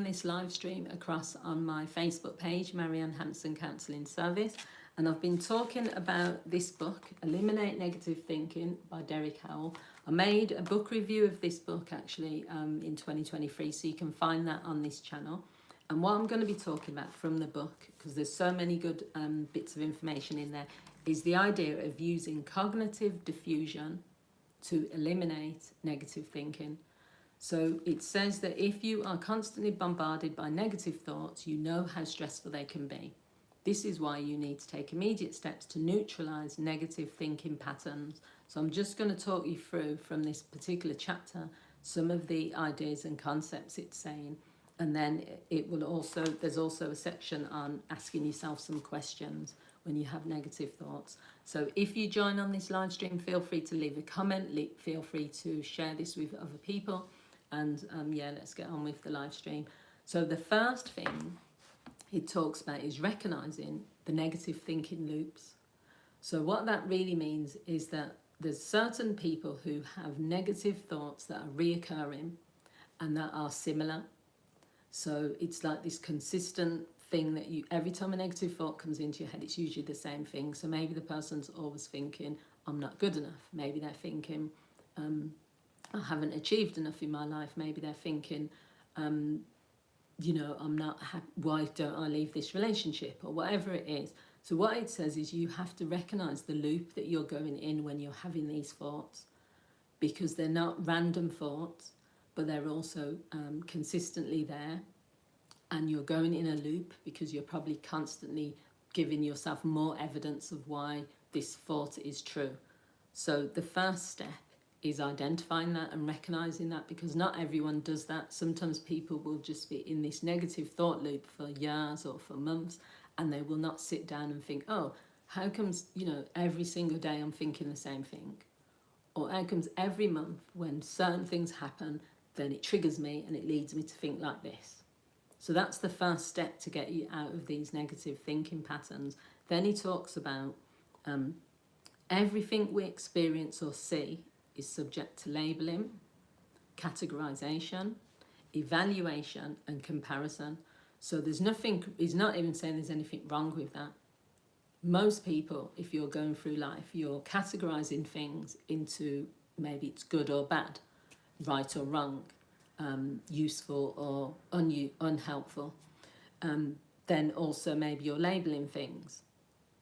this live stream across on my Facebook page, Marianne Hanson Counselling Service, and I've been talking about this book, Eliminate Negative Thinking by Derek Howell. I made a book review of this book actually in 2023, so you can find that on this channel. And what I'm going to be talking about from the book, because there's so many good bits of information in there, is the idea of using cognitive diffusion to eliminate negative thinking. So it says that if you are constantly bombarded by negative thoughts, you know how stressful they can be. This is why you need to take immediate steps to neutralize negative thinking patterns. So I'm just going to talk you through from this particular chapter some of the ideas and concepts it's saying. And then it will also, there's also a section on asking yourself some questions when you have negative thoughts. So if you join on this live stream, feel free to leave a comment, feel free to share this with other people. And yeah, let's get on with the live stream. So the first thing it talks about is recognizing the negative thinking loops. So what that really means is that there's certain people who have negative thoughts that are reoccurring and that are similar. So it's like this consistent thing that you, every time a negative thought comes into your head, it's usually the same thing. So maybe the person's always thinking, I'm not good enough. Maybe they're thinking, I haven't achieved enough in my life. Maybe they're thinking, you know, I'm not happy. Why don't I leave this relationship, or whatever it is. So what it says is you have to recognize the loop that you're going in when you're having these thoughts, because they're not random thoughts, but they're also consistently there, and you're going in a loop because you're probably constantly giving yourself more evidence of why this thought is true. So the first step is identifying that and recognizing that, because not everyone does that. Sometimes people will just be in this negative thought loop for years or for months, and they will not sit down and think, oh, how comes, you know, every single day I'm thinking the same thing? Or how comes every month when certain things happen, then it triggers me and it leads me to think like this? So that's the first step to get you out of these negative thinking patterns. Then he talks about everything we experience or see is subject to labeling, categorization, evaluation, and comparison. So there's nothing, he's not even saying there's anything wrong with that. Most people, if you're going through life, you're categorizing things into maybe it's good or bad, right or wrong, useful or unhelpful. Then also maybe you're labeling things.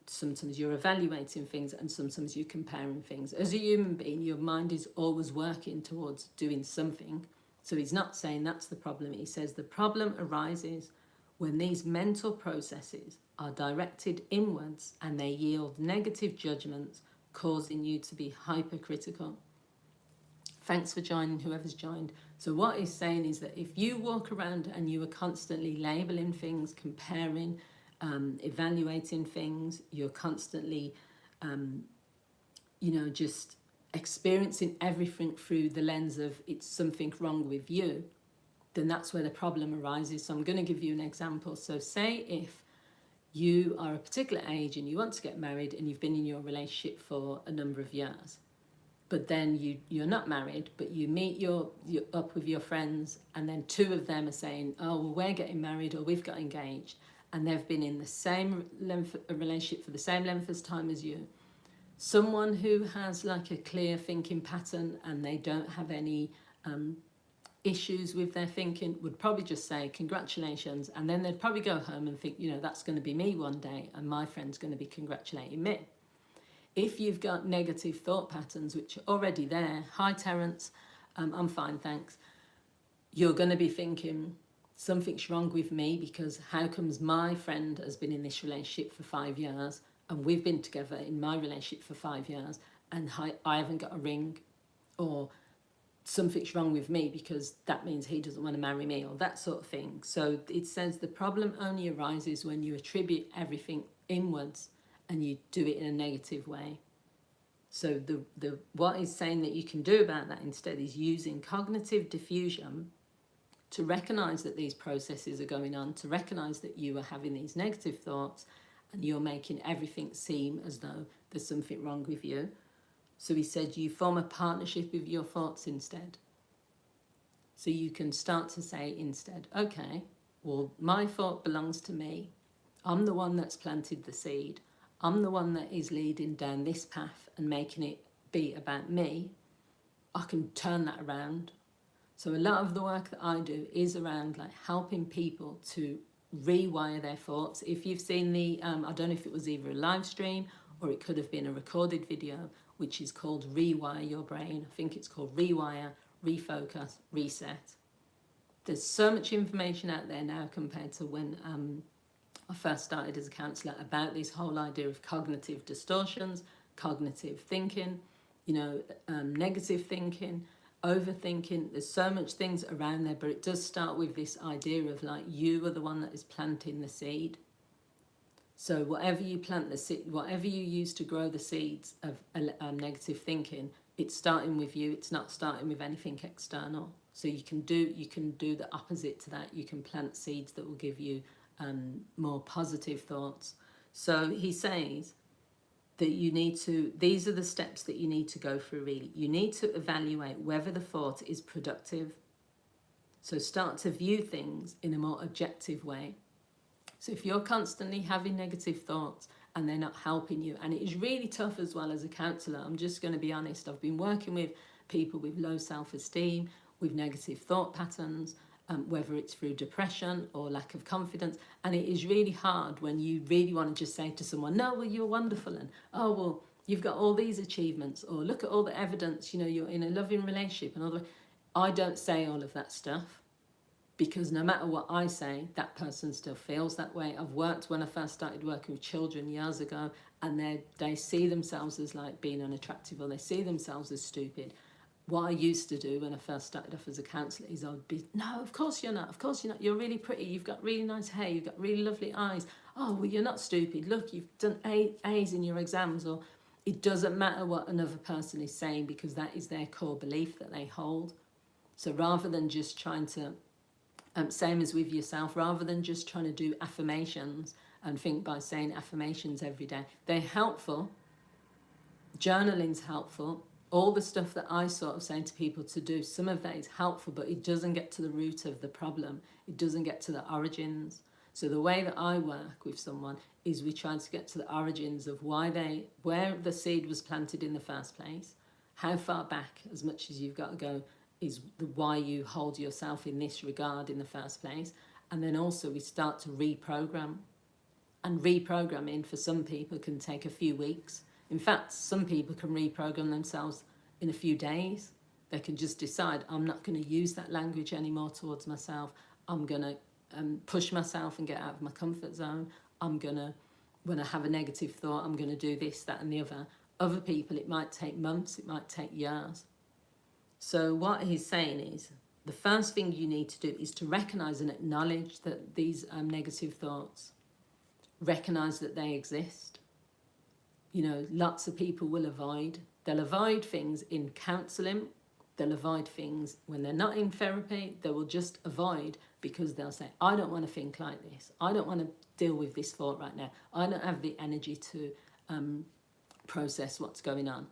Sometimes you're evaluating things, and sometimes you're comparing things. As a human being, your mind is always working towards doing something. So he's not saying that's the problem. He says the problem arises when these mental processes are directed inwards and they yield negative judgments, causing you to be hypercritical. Thanks for joining, whoever's joined. So what he's saying is that if you walk around and you are constantly labeling things, comparing, evaluating things, you're constantly, you know, just experiencing everything through the lens of it's something wrong with you, then that's where the problem arises. So I'm going to give you an example. So say if you are a particular age and you want to get married and you've been in your relationship for a number of years, but then you're not married, but you meet you're up with your friends, and then two of them are saying, oh, well, we're getting married or we've got engaged, and they've been in the same relationship for the same length of time as you. Someone who has like a clear thinking pattern and they don't have any issues with their thinking would probably just say congratulations, and then they'd probably go home and think, you know, that's going to be me one day and my friend's going to be congratulating me. If you've got negative thought patterns which are already there, hi Terence, I'm fine thanks, you're going to be thinking something's wrong with me, because how comes my friend has been in this relationship for 5 years and we've been together in my relationship for 5 years and I haven't got a ring? Or something's wrong with me because that means he doesn't want to marry me, or that sort of thing. So it says the problem only arises when you attribute everything inwards and you do it in a negative way. So what he's saying that you can do about that instead is using cognitive diffusion to recognize that these processes are going on, to recognize that you are having these negative thoughts and you're making everything seem as though there's something wrong with you. So he said you form a partnership with your thoughts instead. So you can start to say instead, okay, well, my thought belongs to me. I'm the one that's planted the seed. I'm the one that is leading down this path and making it be about me. I can turn that around. So a lot of the work that I do is around like helping people to rewire their thoughts. If you've seen the, I don't know if it was either a live stream or it could have been a recorded video, which is called Rewire Your Brain. I think it's called Rewire, Refocus, Reset. There's so much information out there now compared to when I first started as a counsellor about this whole idea of cognitive distortions, cognitive thinking, negative thinking, overthinking. There's so much things around there, but it does start with this idea of like you are the one that is planting the seed. So whatever you plant the seed, whatever you use to grow the seeds of negative thinking, it's starting with you. It's not starting with anything external. So you can do the opposite to that. You can plant seeds that will give you more positive thoughts. So he says that these are the steps that you need to go through really. You need to evaluate whether the thought is productive. So start to view things in a more objective way. So if you're constantly having negative thoughts and they're not helping you, and it is really tough as well as a counsellor, I'm just going to be honest, I've been working with people with low self-esteem, with negative thought patterns, whether it's through depression or lack of confidence. And it is really hard when you really want to just say to someone, no, well, you're wonderful, and oh, well, you've got all these achievements, or look at all the evidence, you're in a loving relationship and all that. I don't say all of that stuff, because no matter what I say, that person still feels that way. I've worked, when I first started working with children years ago, and they see themselves as like being unattractive, or they see themselves as stupid. What I used to do when I first started off as a counsellor is I would be, no, of course you're not, you're really pretty, you've got really nice hair, you've got really lovely eyes. Oh, well, you're not stupid, look, you've done A's in your exams. Or it doesn't matter what another person is saying, because that is their core belief that they hold. So rather than just trying to, same as with yourself, rather than just trying to do affirmations and think by saying affirmations every day, they're helpful. Journaling's helpful. All the stuff that I sort of say to people to do, some of that is helpful, but it doesn't get to the root of the problem. It doesn't get to the origins. So the way that I work with someone is we try to get to the origins of where the seed was planted in the first place, how far back, as much as you've got to go, is why you hold yourself in this regard in the first place. And then also we start to reprogram. And reprogramming for some people can take a few weeks. In fact, some people can reprogram themselves in a few days. They can just decide, I'm not going to use that language anymore towards myself. I'm going to push myself and get out of my comfort zone. When I have a negative thought, I'm going to do this, that and the other. Other people, it might take months, it might take years. So what he's saying is, the first thing you need to do is to recognise and acknowledge that these negative thoughts, recognise that they exist. Lots of people will avoid. They'll avoid things in counselling. They'll avoid things when they're not in therapy. They will just avoid because they'll say, I don't want to think like this. I don't want to deal with this thought right now. I don't have the energy to process what's going on.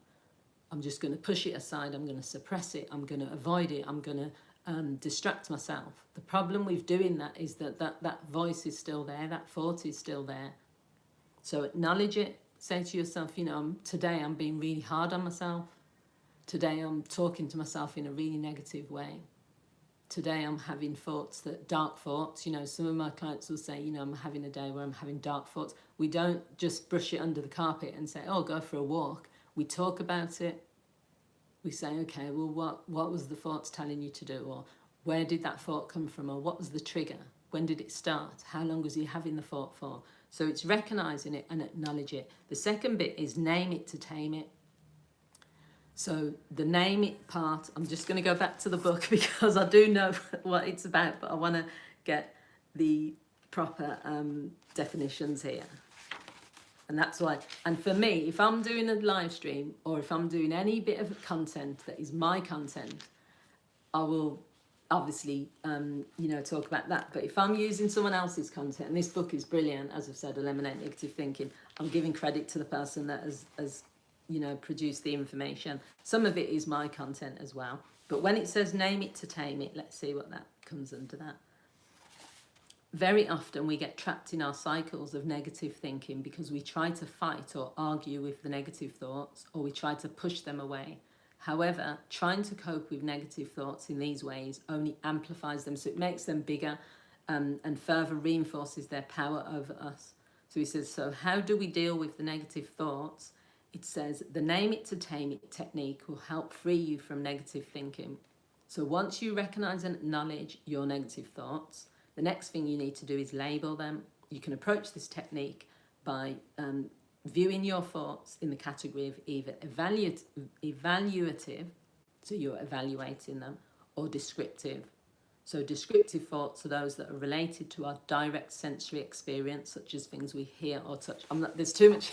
I'm just going to push it aside. I'm going to suppress it. I'm going to avoid it. I'm going to distract myself. The problem with doing that is that voice is still there. That thought is still there. So acknowledge it. Say to yourself, today I'm being really hard on myself. Today I'm talking to myself in a really negative way. Today I'm having dark thoughts. Some of my clients will say, I'm having a day where I'm having dark thoughts. We don't just brush it under the carpet and say, oh, go for a walk. We talk about it. We say, okay, well, what was the thoughts telling you to do? Or where did that thought come from? Or what was the trigger? When did it start? How long was you having the thought for? So it's recognising it and acknowledge it. The second bit is name it to tame it. So the name it part, I'm just going to go back to the book because I do know what it's about, but I want to get the proper definitions here. And that's why, and for me, if I'm doing a live stream or if I'm doing any bit of content that is my content, I will obviously, talk about that. But if I'm using someone else's content, and this book is brilliant, as I've said, Eliminate Negative Thinking, I'm giving credit to the person that has produced the information. Some of it is my content as well. But when it says name it to tame it, let's see what that comes under that. Very often we get trapped in our cycles of negative thinking because we try to fight or argue with the negative thoughts, or we try to push them away. However, trying to cope with negative thoughts in these ways only amplifies them, so it makes them bigger and further reinforces their power over us. So he says, so how do we deal with the negative thoughts? It says, the name it to tame it technique will help free you from negative thinking. So once you recognize and acknowledge your negative thoughts, the next thing you need to do is label them. You can approach this technique by viewing your thoughts in the category of either evaluative, so you're evaluating them, or descriptive. So descriptive thoughts are those that are related to our direct sensory experience, such as things we hear or touch. There's too much.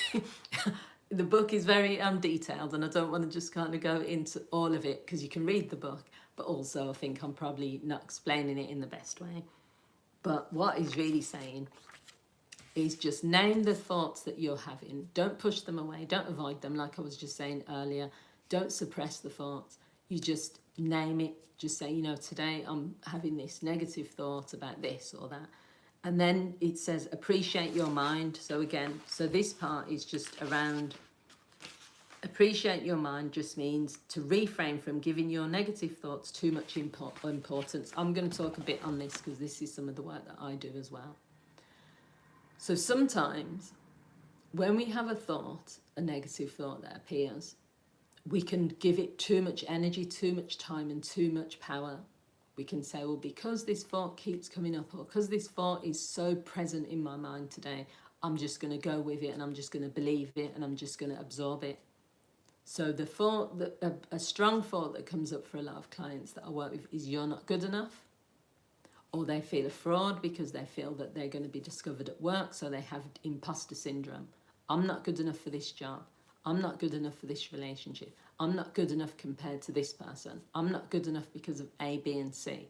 The book is very detailed, and I don't want to just kind of go into all of it because you can read the book, but also I think I'm probably not explaining it in the best way. But what he's really saying is just name the thoughts that you're having. Don't push them away. Don't avoid them, like I was just saying earlier. Don't suppress the thoughts. You just name it. Just say, today I'm having this negative thought about this or that. And then it says appreciate your mind. So again, this part is just around appreciate your mind just means to refrain from giving your negative thoughts too much importance. I'm going to talk a bit on this because this is some of the work that I do as well. So sometimes when we have a negative thought that appears, we can give it too much energy, too much time and too much power. We can say, well, because this thought keeps coming up, or because this thought is so present in my mind today, I'm just going to go with it and I'm just going to believe it and I'm just going to absorb it. So the thought, a strong thought that comes up for a lot of clients that I work with is you're not good enough, or they feel a fraud because they feel that they're going to be discovered at work, so they have imposter syndrome. I'm not good enough for this job. I'm not good enough for this relationship. I'm not good enough compared to this person. I'm not good enough because of A, B, and C.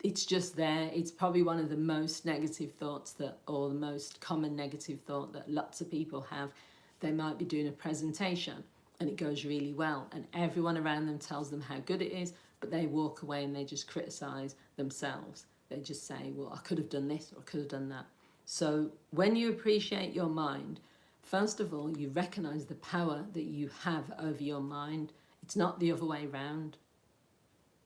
It's just there. It's probably one of the most negative thoughts or the most common negative thought that lots of people have. They might be doing a presentation and it goes really well and everyone around them tells them how good it is, but they walk away and they just criticize themselves. They just say, well, I could have done this or I could have done that. So when you appreciate your mind, first of all, you recognize the power that you have over your mind. It's not the other way around.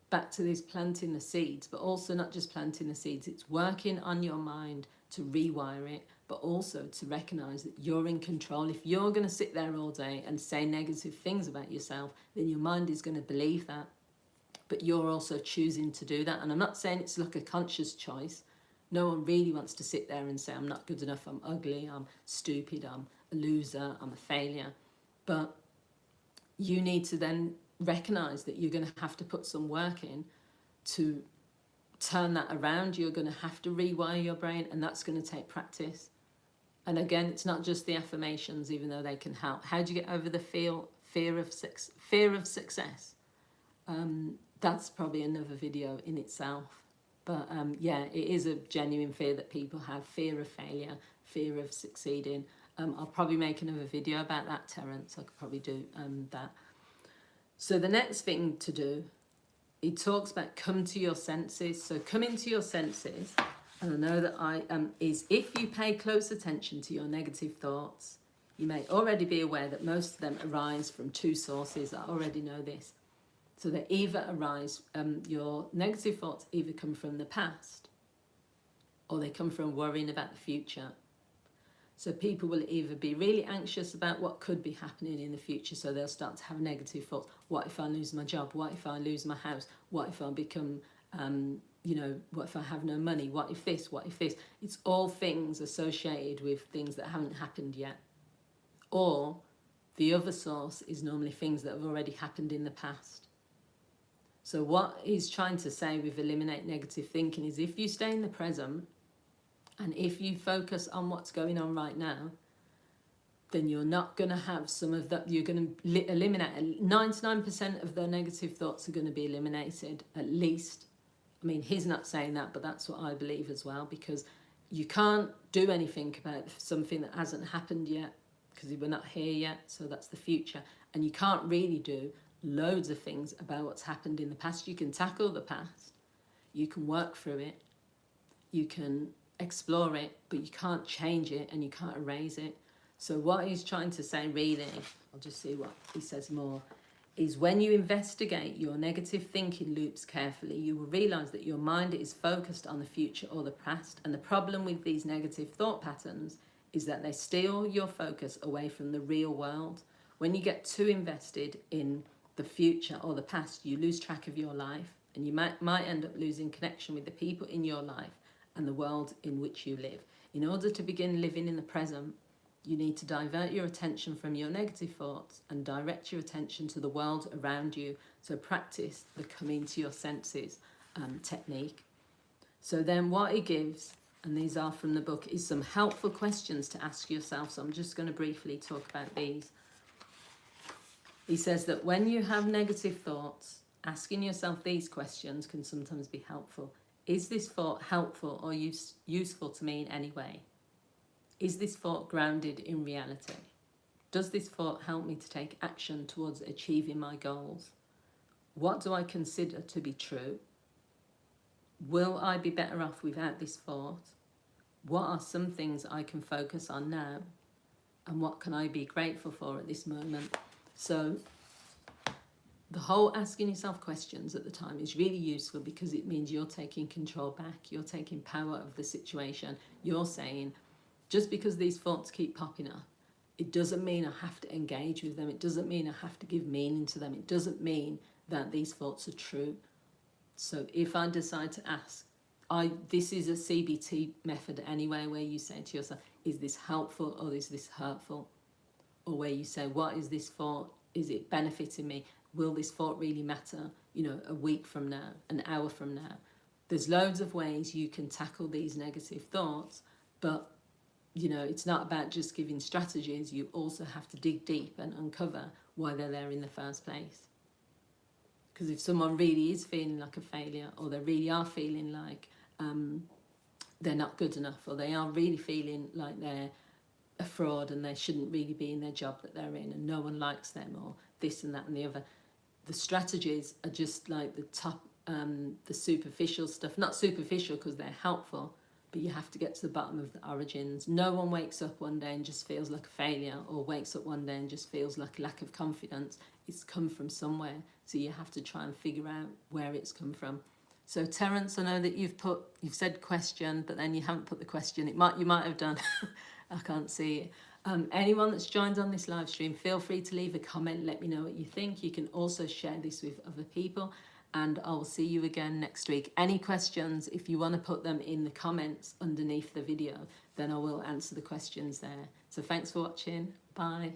Back to this planting the seeds, but also not just planting the seeds, it's working on your mind to rewire it, but also to recognize that you're in control. If you're going to sit there all day and say negative things about yourself, then your mind is going to believe that. But you're also choosing to do that. And I'm not saying it's like a conscious choice. No one really wants to sit there and say, I'm not good enough, I'm ugly, I'm stupid, I'm a loser, I'm a failure. But you need to then recognize that you're going to have to put some work in to turn that around. You're going to have to rewire your brain, and that's going to take practice. And again, it's not just the affirmations, even though they can help. How do you get over the fear of success? That's probably another video in itself. But yeah, it is a genuine fear that people have, fear of failure, fear of succeeding. I'll probably make another video about that, Terence. I could probably do that. So the next thing to do, he talks about come to your senses. So come into your senses, and I know that is if you pay close attention to your negative thoughts, you may already be aware that most of them arise from two sources. I already know this. So they either arise, your negative thoughts either come from the past or they come from worrying about the future. So people will either be really anxious about what could be happening in the future, so they'll start to have negative thoughts. What if I lose my job? What if I lose my house? What if I become, what if I have no money? What if this? What if this? It's all things associated with things that haven't happened yet. Or the other source is normally things that have already happened in the past. So what he's trying to say with eliminate negative thinking is if you stay in the present and if you focus on what's going on right now, then you're not going to have some of that. You're going to eliminate 99% of the negative thoughts are going to be eliminated, at least. I mean, he's not saying that, but that's what I believe as well, because you can't do anything about something that hasn't happened yet because we're not here yet. So that's the future. And you can't really do loads of things about what's happened in the past. You can tackle the past, you can work through it, you can explore it, but you can't change it and you can't erase it. So what he's trying to say really, I'll just see what he says more, is when you investigate your negative thinking loops carefully, you will realise that your mind is focused on the future or the past. And the problem with these negative thought patterns is that they steal your focus away from the real world. When you get too invested in the future or the past, you lose track of your life, and you might end up losing connection with the people in your life and the world in which you live. In order to begin living in the present, you need to divert your attention from your negative thoughts and direct your attention to the world around you. So practice the coming to your senses technique. So then what he gives, and these are from the book, is some helpful questions to ask yourself. So I'm just going to briefly talk about these. He says that when you have negative thoughts, asking yourself these questions can sometimes be helpful. Is this thought helpful or useful to me in any way? Is this thought grounded in reality? Does this thought help me to take action towards achieving my goals? What do I consider to be true? Will I be better off without this thought? What are some things I can focus on now? And what can I be grateful for at this moment? So the whole asking yourself questions at the time is really useful because it means you're taking control back. You're taking power of the situation. You're saying, just because these thoughts keep popping up, it doesn't mean I have to engage with them. It doesn't mean I have to give meaning to them. It doesn't mean that these thoughts are true. So if I decide to ask, this is a CBT method anyway, where you say to yourself, is this helpful or is this hurtful? Or where you say, what is this thought? Is it benefiting me? Will this thought really matter, a week from now, an hour from now? There's loads of ways you can tackle these negative thoughts, but it's not about just giving strategies. You also have to dig deep and uncover why they're there in the first place. Because if someone really is feeling like a failure, or they really are feeling like they're not good enough, or they are really feeling like they're a fraud and they shouldn't really be in their job that they're in and no one likes them, or this and that and the other, the strategies are just like the top, the superficial stuff. Not superficial because they're helpful, but you have to get to the bottom of the origins. No one wakes up one day and just feels like a failure, or wakes up one day and just feels like a lack of confidence. It's come from somewhere, so you have to try and figure out where it's come from. So Terence, I know that you've said question, but then you haven't put the question. You might have done. I can't see it. Anyone that's joined on this live stream, feel free to leave a comment. Let me know what you think. You can also share this with other people, and I'll see you again next week. Any questions, if you want to put them in the comments underneath the video, then I will answer the questions there. So thanks for watching. Bye.